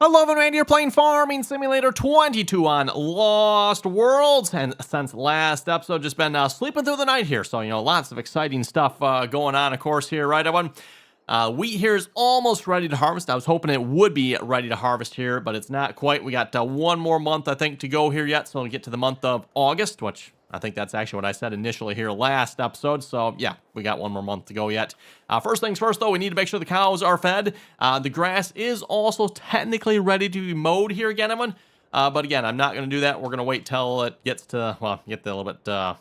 Hello everyone, you're playing Farming Simulator 22 on Lost Worlds, and since last episode, just been sleeping through the night here, so, lots of exciting stuff going on, of course, here, right, everyone? Wheat here is almost ready to harvest. I was hoping it would be ready to harvest here, but it's not quite. We got one more month, I think, to go here yet, so we'll get to the month of August, which I think that's actually what I said initially here last episode. So, yeah, we got one more month to go yet. First things first, though, we need to make sure the cows are fed. The grass is also technically ready to be mowed here again, everyone. But again, I'm not going to do that. We're going to wait till it gets to, well, get the little bit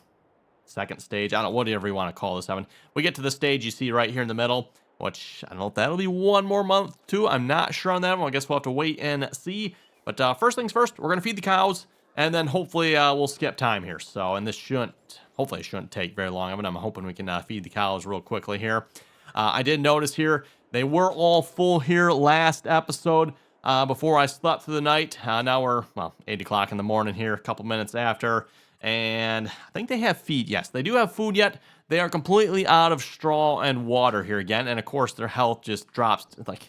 second stage. I don't know, whatever you want to call this, Evan. We get to the stage you see right here in the middle, which I don't know if that'll be one more month, too. I'm not sure on that one. I guess we'll have to wait and see. But first things first, we're going to feed the cows. And then hopefully we'll skip time here. So, and this hopefully it shouldn't take very long. I'm hoping we can feed the cows real quickly here. I did notice here, they were all full here last episode before I slept through the night. Now we're, well, 8 o'clock in the morning here, a couple minutes after. And I think they have feed. Yes, they do have food yet. They are completely out of straw and water here again. And of course, their health just drops. Like,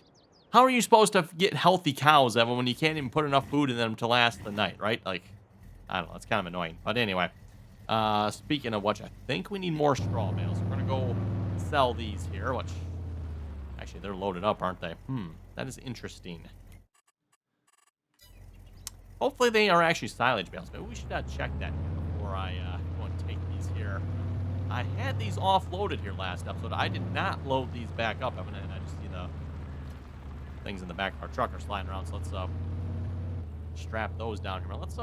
how are you supposed to get healthy cows, Evan, when you can't even put enough food in them to last the night, right? Like, I don't know. It's kind of annoying. But anyway, speaking of which, I think we need more straw bales. We're going to go sell these here, which, actually, they're loaded up, aren't they? That is interesting. Hopefully they are actually silage bales. Maybe we should check that before I go and take these here. I had these offloaded here last episode. I did not load these back up, Evan, and I just see the things in the back of our truck are sliding around, so let's strap those down here. Let's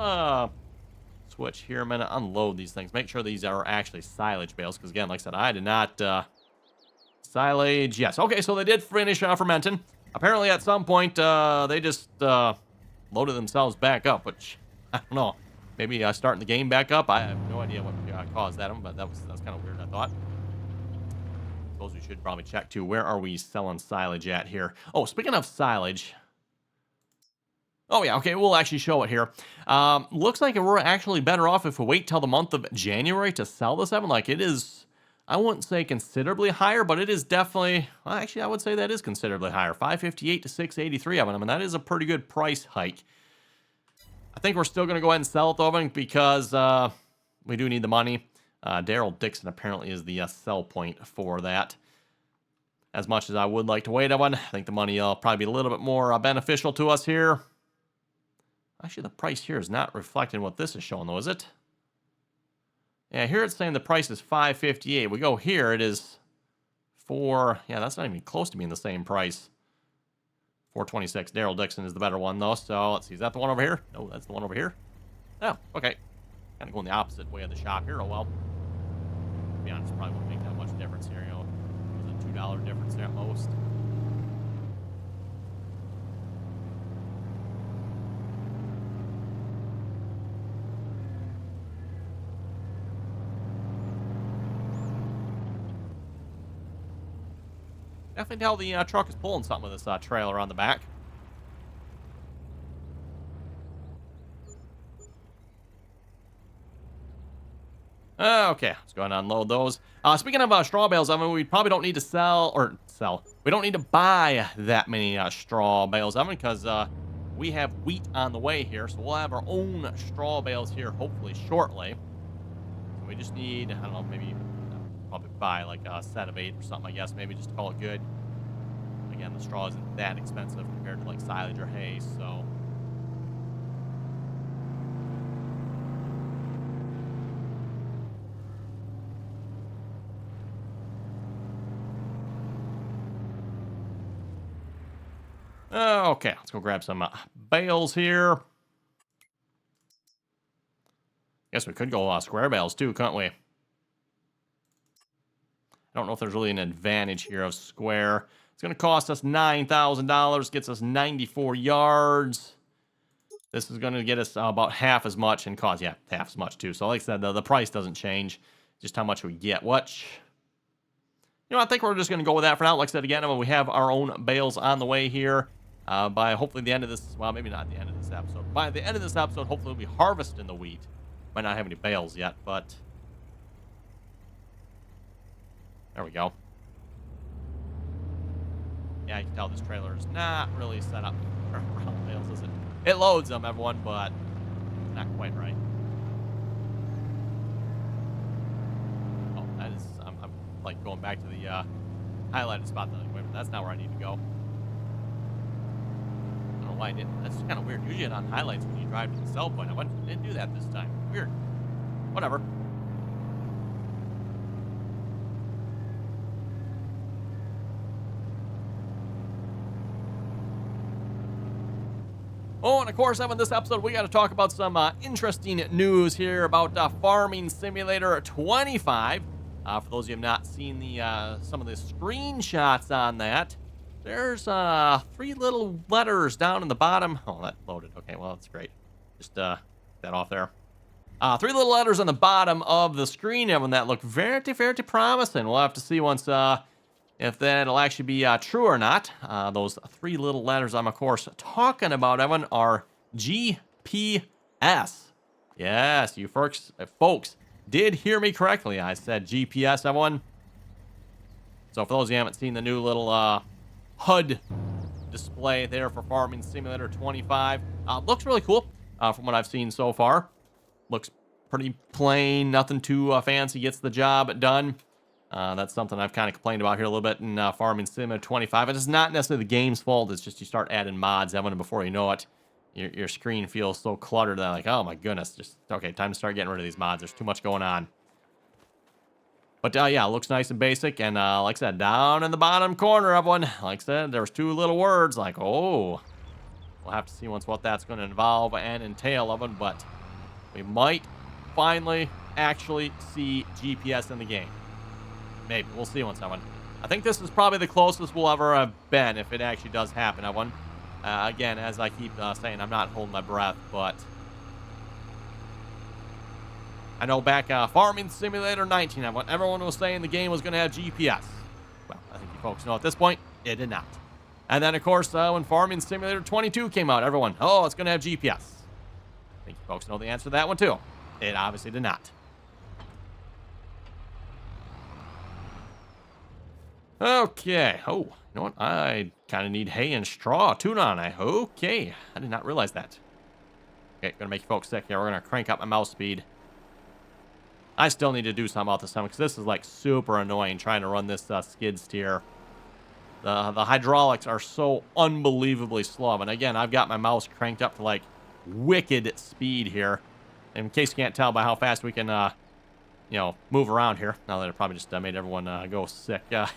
switch here a minute, unload these things, make sure these are actually silage bales, because again, like I said, I did not silage. Yes, okay, so they did finish fermenting. Apparently at some point they just loaded themselves back up, which I don't know, maybe starting the game back up. I have no idea what caused that, but that's kind of weird, I thought. Suppose we should probably check too. Where are we selling silage at here? Oh, speaking of silage. Oh yeah, okay, we'll actually show it here. Looks like we're actually better off if we wait till the month of January to sell this, Evan. Like, it is, I wouldn't say considerably higher, but it is definitely, well, actually, I would say that is considerably higher. 558 to 683, Evan. I mean, that is a pretty good price hike. I think we're still going to go ahead and sell it, though, Evan, because we do need the money. Daryl Dixon apparently is the sell point for that. As much as I would like to wait, Evan, I think the money will probably be a little bit more beneficial to us here. Actually, the price here is not reflecting what this is showing, though, is it? Yeah, here it's saying the price is $5.58. We go here, it is yeah, that's not even close to being the same price. $4.26. Daryl Dixon is the better one, though. So let's see, is that the one over here? No, that's the one over here. Oh, okay. Kind of going the opposite way of the shop here. Oh, well. To be honest, probably won't make that much difference here. There's a $2 difference there at most. Definitely tell the truck is pulling something with this trailer on the back. Okay, let's go ahead and unload those. Speaking of straw bales, I mean, we probably don't need to sell. We don't need to buy that many straw bales, I mean, because we have wheat on the way here, so we'll have our own straw bales here hopefully shortly. We just need, I don't know, maybe probably buy like a set of 8 or something, I guess, maybe just to call it good. Again, the straw isn't that expensive compared to like silage or hay, so. Okay, let's go grab some bales here. Guess we could go square bales too, couldn't we? I don't know if there's really an advantage here of square. It's going to cost us $9,000, gets us 94 yards. This is going to get us about half as much in cost. Yeah, half as much too. So like I said, the price doesn't change, just how much we get. I think we're just going to go with that for now. Like I said, again, we have our own bales on the way here. By hopefully the end of this, well, maybe not the end of this episode. By the end of this episode, hopefully we'll be harvesting the wheat. Might not have any bales yet, but there we go. Yeah, you can tell this trailer is not really set up for brown bales, is it? It loads them, everyone, but not quite right. Oh, that is, I'm like going back to the highlighted spot. Wait a minute, that's not where I need to go. I don't know why I didn't. That's kind of weird. Usually it on highlights when you drive to the sell point. Didn't do that this time. Weird. Whatever. Oh, and of course, Evan, this episode, we got to talk about some interesting news here about Farming Simulator 25. For those of you who have not seen the some of the screenshots on that, there's 3 little letters down in the bottom. Oh, that loaded. Okay, well, that's great. Just that off there. 3 little letters on the bottom of the screen, Evan, that look very, very promising. We'll have to see once if that'll actually be true or not. Those 3 little letters I'm, of course, talking about, Evan, are GPS. Yes, you folks did hear me correctly. I said GPS, everyone. So for those of you who haven't seen the new little HUD display there for Farming Simulator 25, looks really cool from what I've seen so far. Looks pretty plain, nothing too fancy, gets the job done. That's something I've kind of complained about here a little bit in Farming Simulator 25. It's not necessarily the game's fault. It's just you start adding mods, Evan, and before you know it, your screen feels so cluttered that I'm like, oh my goodness, just, okay, time to start getting rid of these mods. There's too much going on. But yeah, it looks nice and basic. And like I said, down in the bottom corner, everyone, like I said, there was 2 little words like, oh, we'll have to see once what that's going to involve and entail, Evan, but we might finally actually see GPS in the game. Maybe. We'll see once, Evan. I think this is probably the closest we'll ever have been if it actually does happen, Evan. Again, as I keep saying, I'm not holding my breath, but I know back Farming Simulator 19, everyone was saying the game was going to have GPS. Well, I think you folks know at this point, it did not. And then, of course, when Farming Simulator 22 came out, everyone, oh, it's going to have GPS. I think you folks know the answer to that one, too. It obviously did not. Okay. Oh, you know what? I kind of need hay and straw, too, don't I? Okay. I did not realize that. Okay, gonna make you folks sick here. We're gonna crank up my mouse speed. I still need to do something about this time because this is like super annoying trying to run this skid steer. The hydraulics are so unbelievably slow. And again, I've got my mouse cranked up to like wicked speed here. In case you can't tell by how fast we can, you know, move around here. Now that it probably just made everyone go sick. Yeah.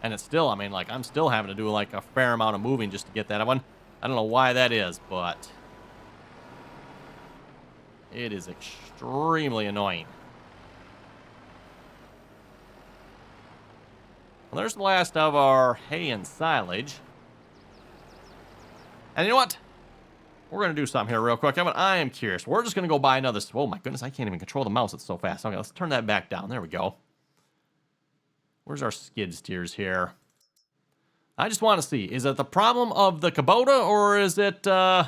And it's still, I mean, like, I'm still having to do, like, a fair amount of moving just to get that one. I don't know why that is, but it is extremely annoying. Well, there's the last of our hay and silage. And you know what? We're going to do something here real quick. I am curious. We're just going to go buy another... Oh, my goodness. I can't even control the mouse. It's so fast. Okay, let's turn that back down. There we go. Where's our skid steers here? I just want to see. Is it the problem of the Kubota or is it... oh,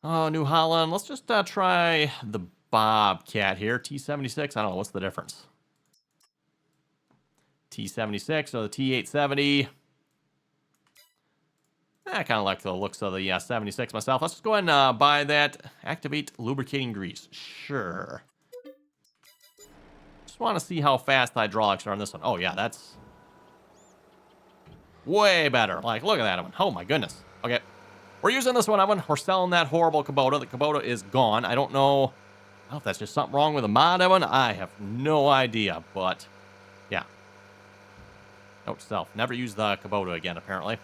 New Holland. Let's just try the Bobcat here. T76. I don't know. What's the difference? T76 or the T870. I kind of like the looks of the 76 myself. Let's just go ahead and buy that. Activate lubricating grease. Sure. Just want to see how fast the hydraulics are on this one. Oh, yeah, that's way better. Like, look at that one. Oh, my goodness. Okay. We're using this one, Evan. We're selling that horrible Kubota. The Kubota is gone. I don't know if that's just something wrong with the mod, Evan. I have no idea, but yeah. Note to self. Never use the Kubota again, apparently.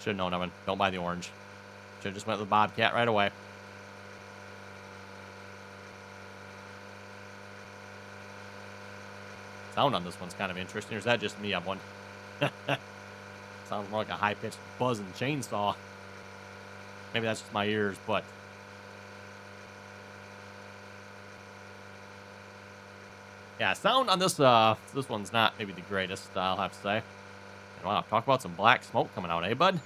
Should have known, Evan. Don't buy the orange. Should have just went with the Bobcat right away. Sound on this one's kind of interesting. Or is that just me? I've one. Sounds more like a high-pitched buzzing chainsaw. Maybe that's just my ears, but... yeah, sound on this this one's not maybe the greatest, I'll have to say. And wow, talk about some black smoke coming out, eh, bud?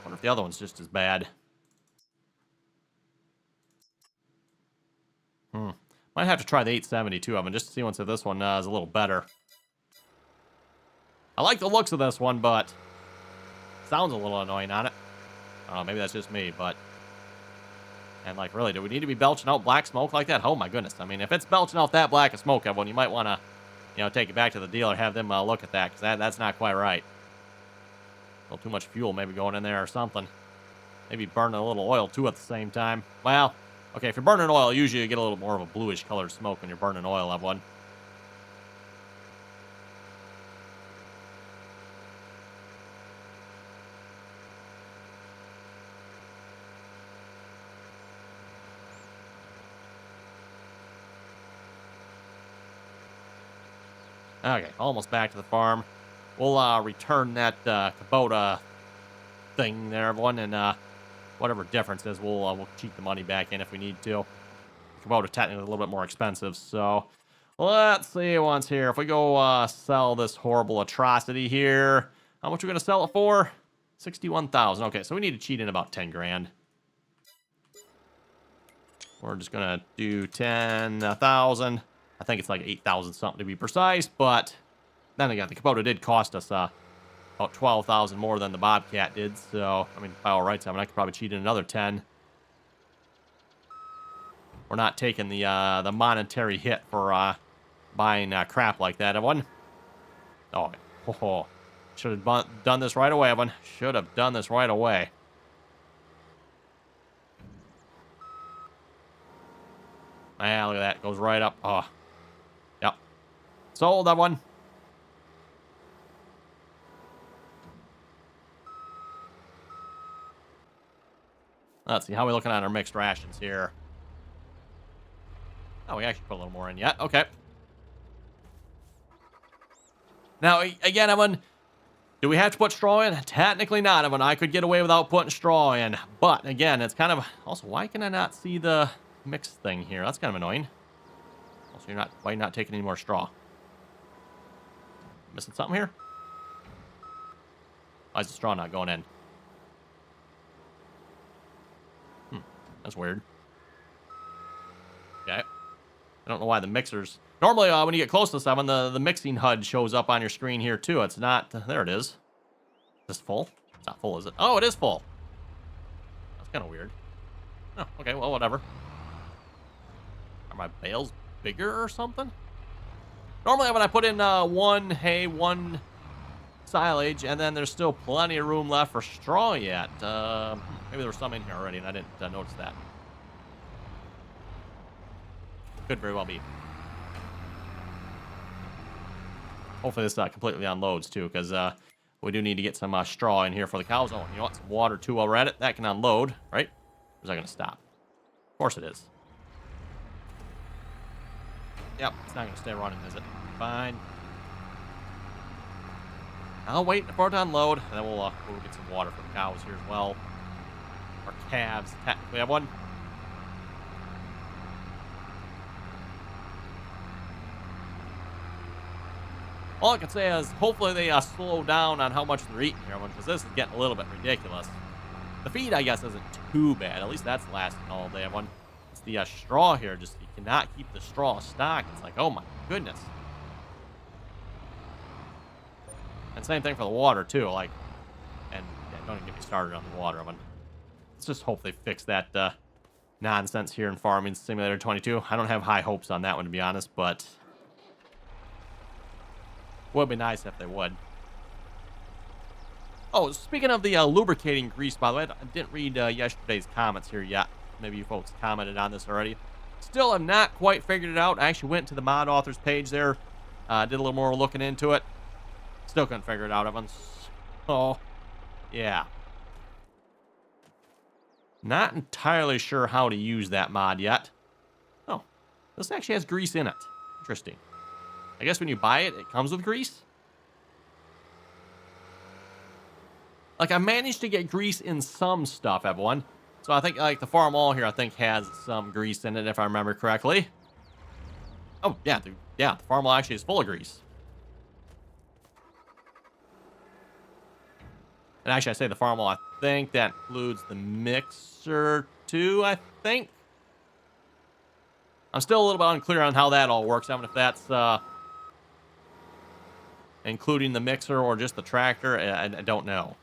Wonder if the other one's just as bad. Might have to try the 872 oven just to see once if this one is a little better. I like the looks of this one, but sounds a little annoying on it. I don't know, maybe that's just me, but... And, like, really, do we need to be belching out black smoke like that? Oh, my goodness. I mean, if it's belching out that black of smoke, everyone, you might want to, you know, take it back to the dealer, have them look at that, because that's not quite right. A little too much fuel maybe going in there or something. Maybe burning a little oil, too, at the same time. Well, okay, if you're burning oil, usually you get a little more of a bluish colored smoke when you're burning oil, everyone. Okay, almost back to the farm. We'll return that Kubota thing there, everyone, and whatever difference is, we'll cheat the money back in if we need to. Kubota technically a little bit more expensive, so let's see once here. If we go sell this horrible atrocity here, how much are we gonna sell it for? 61,000. Okay, so we need to cheat in about 10 grand. We're just gonna do 10,000. I think it's like 8,000 something to be precise, but then again, the Kubota did cost us about 12,000 more than the Bobcat did, so, I mean, by all rights, I could probably cheat in another 10. We're not taking the monetary hit for buying crap like that, everyone. Oh, should have done this right away, everyone. Should have done this right away. Ah, look at that. Goes right up. Oh. Yep. Sold that one. Let's see. How are we looking on our mixed rations here? Oh, we actually put a little more in yet. Okay. Now, again, Evan, do we have to put straw in? Technically not, Evan. I could get away without putting straw in. But, again, it's kind of... Also, why can I not see the mixed thing here? That's kind of annoying. Also, why are you not taking any more straw? Missing something here? Why is the straw not going in? That's weird. Okay. I don't know why the mixers... Normally, when you get close to 7, the mixing HUD shows up on your screen here, too. It's not... There it is. Is this full? It's not full, is it? Oh, it is full. That's kind of weird. Oh, okay, well, whatever. Are my bales bigger or something? Normally, when I put in one hay, one silage, and then there's still plenty of room left for straw yet. Maybe there was some in here already, and I didn't notice that. Could very well be. Hopefully this completely unloads, too, because we do need to get some straw in here for the cows. Oh, you know what? Some water, too, while we're at it. That can unload, right? Or is that going to stop? Of course it is. Yep, it's not going to stay running, is it? Fine. I'll wait for it to unload, and then we'll get some water for the cows here as well. Or calves. We have one. All I can say is, hopefully they slow down on how much they're eating here, because this is getting a little bit ridiculous. The feed, I guess, isn't too bad. At least that's lasting all day, everyone. It's the straw here. Just, you cannot keep the straw stocked. It's like, oh my goodness. And same thing for the water, too. Like, and yeah, don't even get me started on the water, everyone. Let's just hope they fix that nonsense here in Farming Simulator 22. I don't have high hopes on that one, to be honest, but... would be nice if they would. Oh, speaking of the lubricating grease, by the way, I didn't read yesterday's comments here yet. Maybe you folks commented on this already. Still have not quite figured it out. I actually went to the mod authors page there. Did a little more looking into it. Still couldn't figure it out, Evans. Oh, yeah. Not entirely sure how to use that mod yet. Oh, this actually has grease in it. Interesting. I guess when you buy it, it comes with grease? Like, I managed to get grease in some stuff, everyone. So I think, like, the Farm All here, I think, has some grease in it, if I remember correctly. Oh, yeah, the Farm All actually is full of grease. And actually, I say the Farm All, I think that includes the mixer, too, I think. I'm still a little bit unclear on how that all works. I mean, if that's including the mixer or just the tractor, I don't know.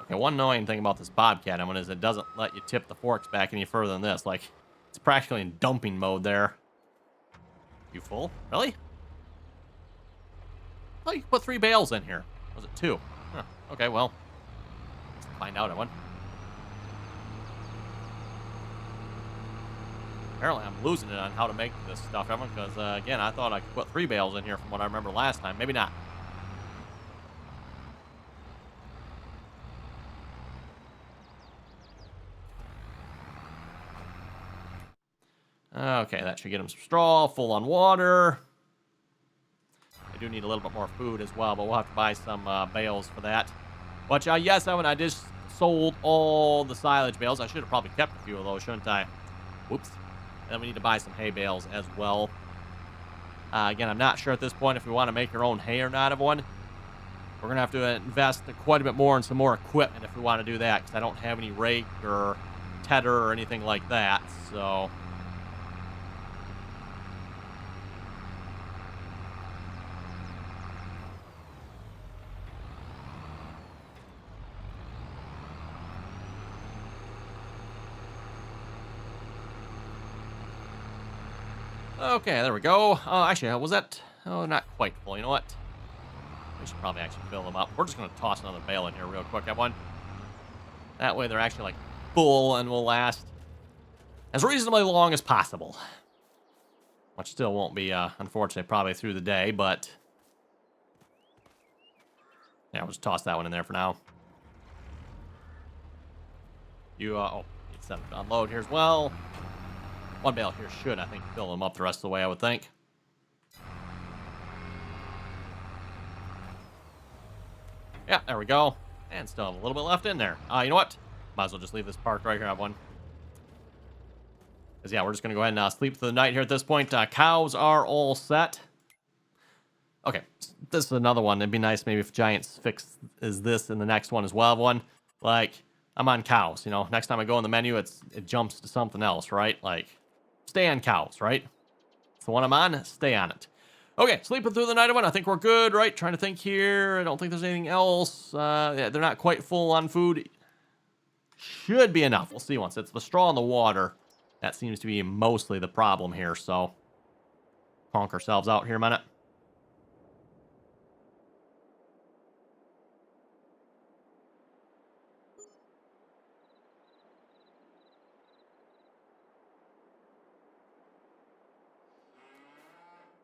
Okay, one annoying thing about this Bobcat one is it doesn't let you tip the forks back any further than this. Like, it's practically in dumping mode there. You full? Really? Oh, you can put 3 bales in here. Was it 2? Huh. Okay, well, let's find out, everyone. Apparently, I'm losing it on how to make this stuff, everyone, because, again, I thought I could put 3 bales in here from what I remember last time. Maybe not. Okay, that should get him some straw, full on water. I do need a little bit more food as well, but we'll have to buy some bales for that. But yes, Evan, I just sold all the silage bales. I should have probably kept a few of those, shouldn't I? Whoops. And then we need to buy some hay bales as well. Again, I'm not sure at this point if we want to make our own hay or not, everyone. We're going to have to invest quite a bit more in some more equipment if we want to do that, because I don't have any rake or tedder or anything like that, so... Okay, there we go. Actually, was that... Oh, not quite full. You know what? We should probably actually fill them up. We're just going to toss another bale in here real quick, everyone. That way they're actually, like, full and will last as reasonably long as possible. Which still won't be, unfortunately, probably through the day, but... Yeah, we'll just toss that one in there for now. You, oh, need to unload here as well. One bale here should, I think, fill them up the rest of the way, I would think. Yeah, there we go. And still have a little bit left in there. You know what? Might as well just leave this parked right here. I have one. Because, yeah, we're just going to go ahead and sleep through the night here at this point. Cows are all set. Okay, this is another one. It'd be nice maybe if Giants fix is this in the next one as well. One, like, I'm on cows, you know. Next time I go in the menu, it jumps to something else, right? Like... Stay on cows, right? It's the one I'm on. Stay on it. Okay, sleeping through the night one. I think we're good, right? Trying to think here. I don't think there's anything else. Yeah, they're not quite full on food. Should be enough. We'll see once. It's the straw in the water. That seems to be mostly the problem here, so... Honk ourselves out here a minute.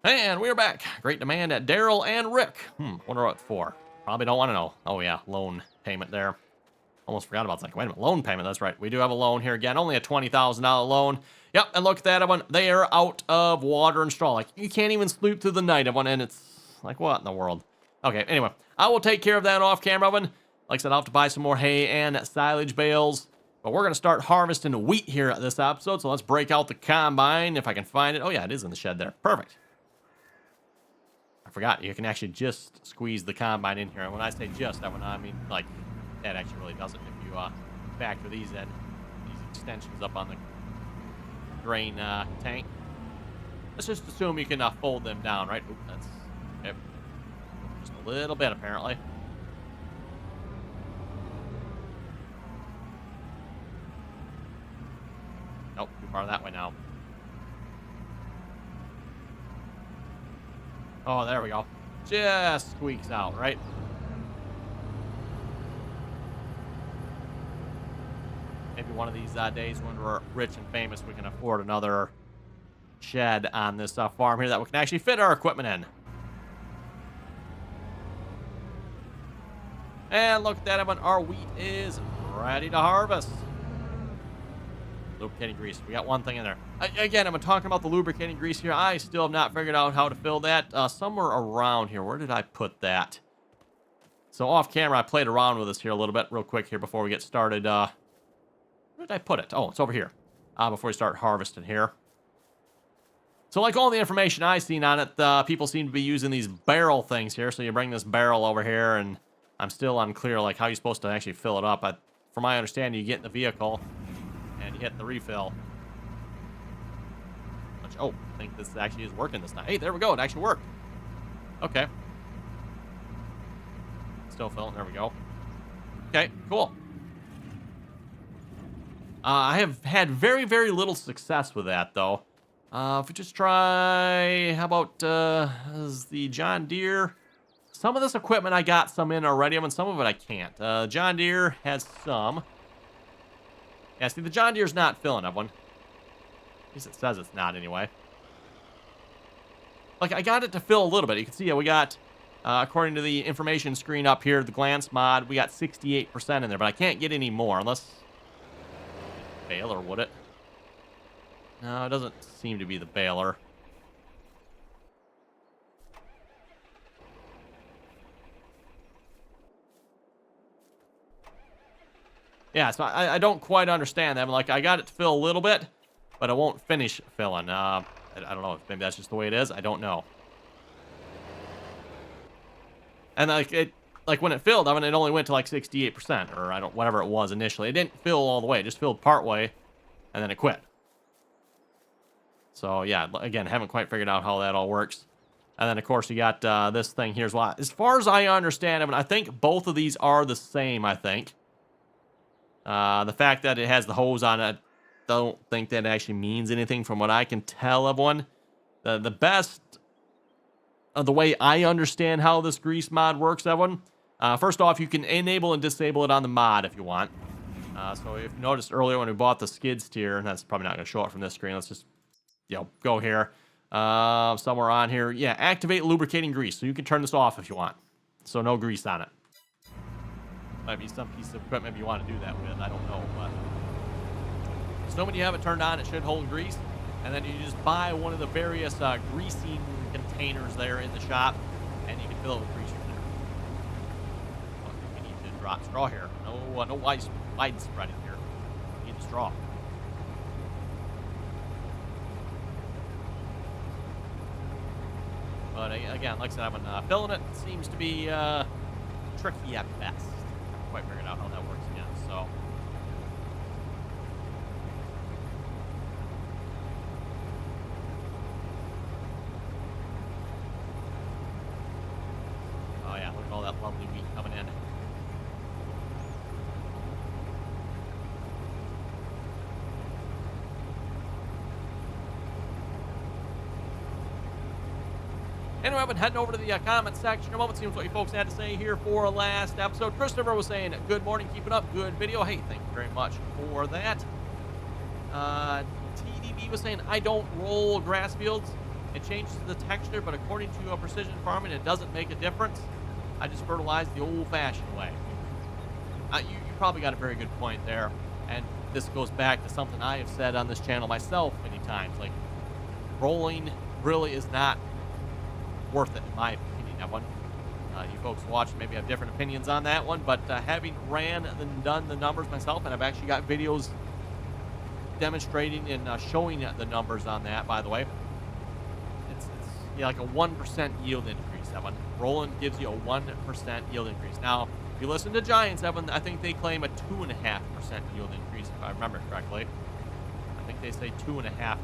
And we're back. Great demand at Daryl and Rick. Wonder what for. Probably don't want to know. Oh, yeah, loan payment there. Almost forgot about that. Wait a minute, loan payment. That's right. We do have a loan here again. Only a $20,000 loan. Yep, and look at that one. They are out of water and straw. Like, you can't even sleep through the night of one, and it's like, what in the world? Okay, anyway, I will take care of that off camera one. Like I said, I'll have to buy some more hay and silage bales. But we're going to start harvesting wheat here at this episode, so let's break out the combine if I can find it. Oh, yeah, it is in the shed there. Perfect. I forgot, you can actually just squeeze the combine in here. And when I say just, I mean, like, that actually really does it. If you factor these in, these extensions up on the drain tank. Let's just assume you can fold them down, right? Oop, that's okay. Just a little bit, apparently. Nope, too far that way now. Oh, there we go. Just squeaks out, right? Maybe one of these days when we're rich and famous, we can afford another shed on this farm here that we can actually fit our equipment in. And look at that, everyone. Our wheat is ready to harvest. Lubricating grease. We got one thing in there. Again, I'm talking about the lubricating grease here. I still have not figured out how to fill that. Somewhere around here. Where did I put that? So off camera, I played around with this here a little bit real quick here before we get started. Where did I put it? Oh, it's over here. Before we start harvesting here. So like all the information I've seen on it, people seem to be using these barrel things here. So you bring this barrel over here, and I'm still unclear like how you're supposed to actually fill it up. from my understanding, you get in the vehicle and you hit the refill. Which, oh, I think this actually is working this time. Hey, there we go. It actually worked. Okay. Still filling. There we go. Okay, cool. I have had very, very little success with that, though. If we just try, how about is the John Deere? Some of this equipment I got some in already, I mean, some of it I can't. John Deere has some. Yeah, see, the John Deere's not filling up one. At least it says it's not, anyway. Like, I got it to fill a little bit. You can see, we got, according to the information screen up here, the glance mod, we got 68% in there, but I can't get any more unless... Baler, would it? No, it doesn't seem to be the baler. Yeah, so I don't quite understand that. I mean, like, I got it to fill a little bit, but it won't finish filling. I don't know. Maybe that's just the way it is. I don't know. And like when it filled, I mean, it only went to like 68%, or whatever it was initially. It didn't fill all the way. It just filled part way, and then it quit. So yeah, again, haven't quite figured out how that all works. And then of course you got this thing here as well. As far as I understand, I mean, I think both of these are the same. I think. The fact that it has the hose on it, don't think that actually means anything from what I can tell, everyone. The best of the way I understand how this grease mod works, everyone. First off, you can enable and disable it on the mod if you want. So if you noticed earlier when we bought the skid steer, and that's probably not going to show up from this screen. Let's just, go here. Somewhere on here. Yeah, activate lubricating grease. So you can turn this off if you want. So no grease on it. Might be some piece of equipment you want to do that with. I don't know, but so when you have it turned on, it should hold grease, and then you just buy one of the various greasing containers there in the shop, and you can fill it with grease from there. Oh, we need to drop straw here. No wide spreading here. We need the straw. But again, like I said, I've been filling it. Seems to be tricky at best. Quite figured out how that works again, so. Oh yeah, look at all that lovely wheat coming in. Anyway, I've been heading over to the comment section in a moment, seeing what you folks had to say here for last episode. Christopher was saying, good morning, keep it up, good video. Hey, thank you very much for that. TDB was saying, I don't roll grass fields. It changes the texture, but according to precision farming, it doesn't make a difference. I just fertilize the old-fashioned way. You probably got a very good point there. And this goes back to something I have said on this channel myself many times. Like, rolling really is not worth it, in my opinion. That one, you folks watch maybe have different opinions on that one, but having ran and done the numbers myself, and I've actually got videos demonstrating and showing the numbers on that, by the way, it's like a 1% yield increase. That one, rolling gives you a 1% yield increase. Now, if you listen to Giants, Evan, I think they claim a 2.5% yield increase, if I remember correctly. I think they say 2.5%,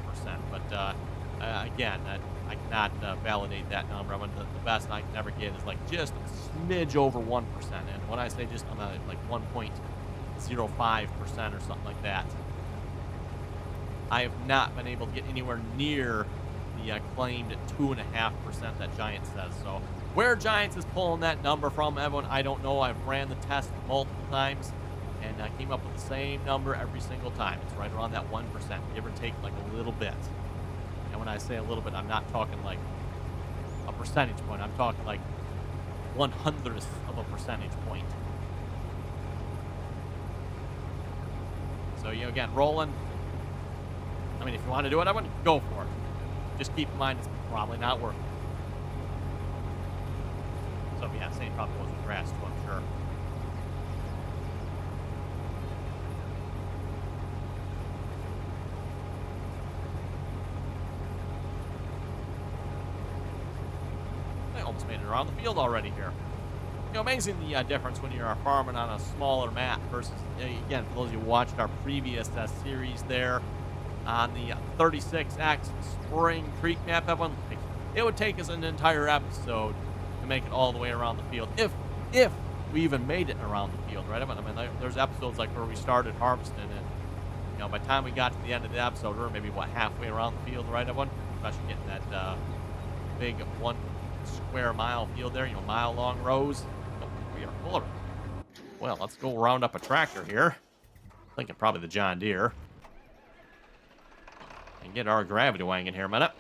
but again, I cannot validate that number. I mean, the best I can ever get is like just a smidge over 1%. And when I say just on like 1.05% or something like that, I have not been able to get anywhere near the claimed 2.5% that Giants says. So where Giants is pulling that number from, everyone, I don't know. I've ran the test multiple times, and I came up with the same number every single time. It's right around that 1%, give or take like a little bit. And when I say a little bit, I'm not talking like a percentage point. I'm talking like 1/100th of a percentage point. So, again, rolling. I mean, if you want to do it, I wouldn't go for it. Just keep in mind, it's probably not worth it. So, yeah, same probably goes with grass, too, I'm sure. Almost made it around the field already here. Amazing the difference when you're farming on a smaller map versus, again, for those of you who watched our previous series there on the 36X Spring Creek map, everyone, it would take us an entire episode to make it all the way around the field, if we even made it around the field, right? I mean, there's episodes like where we started harvesting, and by the time we got to the end of the episode, we were maybe halfway around the field, right, everyone? Especially getting that big 1 square mile field there, mile long rows. We are full of it. Well, let's go round up a tractor here. Thinking probably the John Deere. And get our gravity wang in here a minute.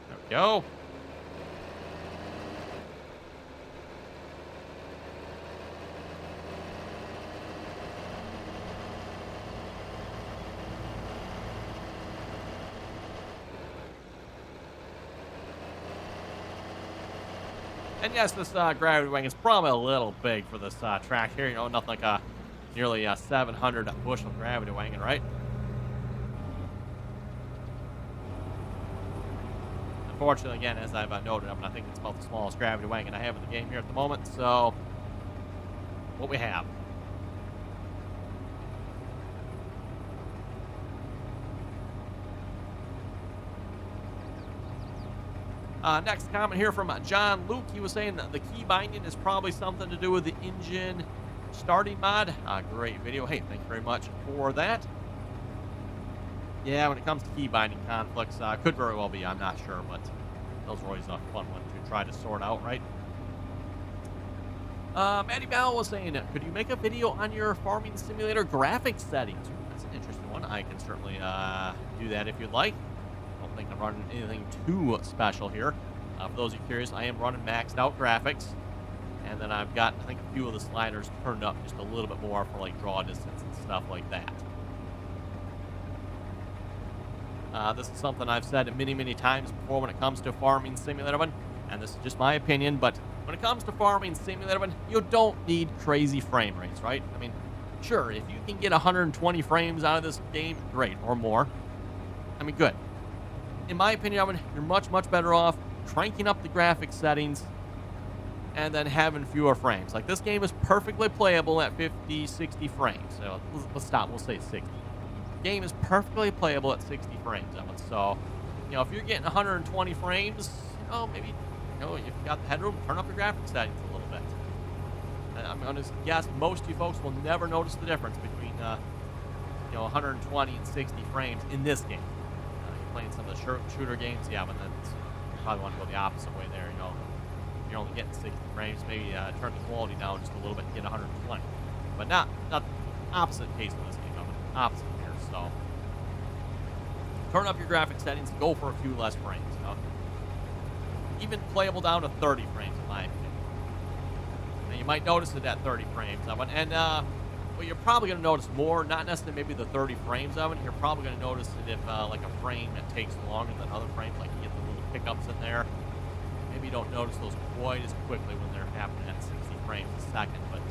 There we go. And yes, this gravity wing is probably a little big for this track here. Nothing like a nearly 700 bushel gravity wagon, right? Unfortunately, again, as I've noted, I think it's about the smallest gravity wagon I have in the game here at the moment. So, what we have. Next comment here from John Luke. He was saying that the key binding is probably something to do with the engine starting mod. Great video. Hey, thank you very much for that. Yeah, when it comes to key binding conflicts, could very well be. I'm not sure, but those are always a fun one to try to sort out, right? Maddie Bell was saying, could you make a video on your farming simulator graphics settings? Ooh, that's an interesting one. I can certainly do that if you'd like. I don't think I'm running anything too special here. For those of you curious, I am running maxed out graphics. And then I've got, I think, a few of the sliders turned up just a little bit more for like draw distance and stuff like that. This is something I've said many, many times before when it comes to Farming Simulator 1, and this is just my opinion, but when it comes to Farming Simulator 1, you don't need crazy frame rates, right? I mean, sure, if you can get 120 frames out of this game, great, or more. I mean, good. In my opinion, you're much, much better off cranking up the graphics settings and then having fewer frames. Like, this game is perfectly playable at 50, 60 frames. So, let's stop. We'll say 60. Game is perfectly playable at 60 frames. So, if you're getting 120 frames, maybe, if you got the headroom, turn up your graphics settings a little bit. And I'm going to guess most of you folks will never notice the difference between, 120 and 60 frames in this game. You're playing some of the shooter games, yeah, but then you probably want to go the opposite way there. If you're only getting 60 frames, maybe turn the quality down just a little bit and get 120. But not the opposite case of this game. Opposite. So, turn up your graphic settings and go for a few less frames. Even playable down to 30 frames, in my opinion. Now, you might notice it at 30 frames of it, and well, you're probably going to notice more, not necessarily maybe the 30 frames of it. You're probably going to notice it if like a frame that takes longer than other frames, like you get the little pickups in there. Maybe you don't notice those quite as quickly when they're happening at 60 frames a second, but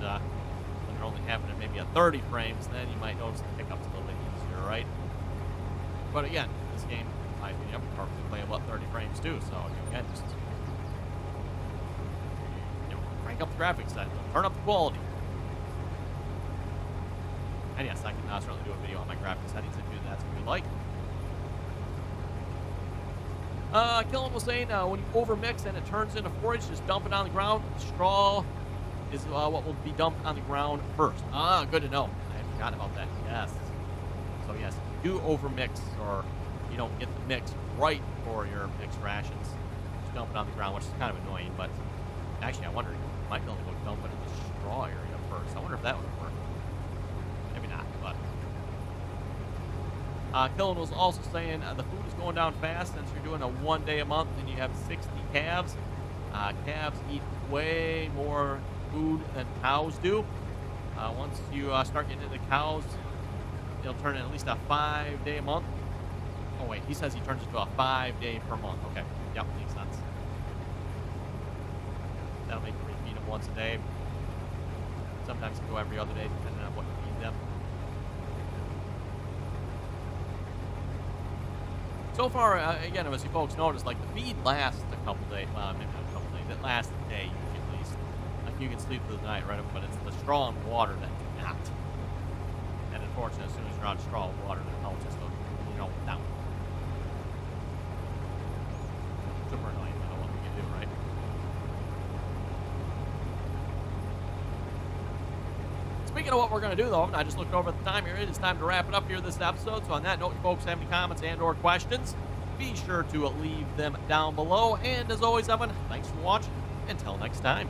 when they're only happening maybe at 30 frames, then you might notice the pickups a little bit easier, right? But again, this game, in my opinion, perfectly playable at 30 frames too. So again, just crank up the graphics settings, turn up the quality. And yes, I can certainly do a video on my graphics settings if that's what you'd like. Killen was saying when you overmix and it turns into forage, just dump it on the ground. Straw is what will be dumped on the ground first. Good to know. I forgot about that. Yes. So yes, if you do overmix or you don't get the mix right for your mixed rations, just dump it on the ground, which is kind of annoying. But actually, I wonder, you might be able to go dump it in the straw area first. I wonder if that would work. Maybe not, but. Killen was also saying the food is going down fast since you're doing a 1 day a month and you have 60 calves. Calves eat way more food than cows do. Once you start getting into cows, they'll turn at least a 5 day a month. Oh wait, he says he turns it to a 5 day per month. Okay, yep, makes sense. That'll make you refeed them once a day. Sometimes you go every other day, depending on what you feed them. So far, again, as you folks noticed, like, the feed lasts a couple days. Well, maybe not a couple days. It lasts a day, usually, at least. Like, you can sleep through the night, right? But it's the straw and water that do not. And unfortunately, as soon as you're on straw and water, their health just goes, down. Super annoying, but what we can do, right? Speaking of what we're going to do, though, I just looked over at the time here. It is time to wrap it up here this episode. So on that note, you folks have any comments and or questions, be sure to leave them down below. And as always, Evan, thanks for watching. Until next time.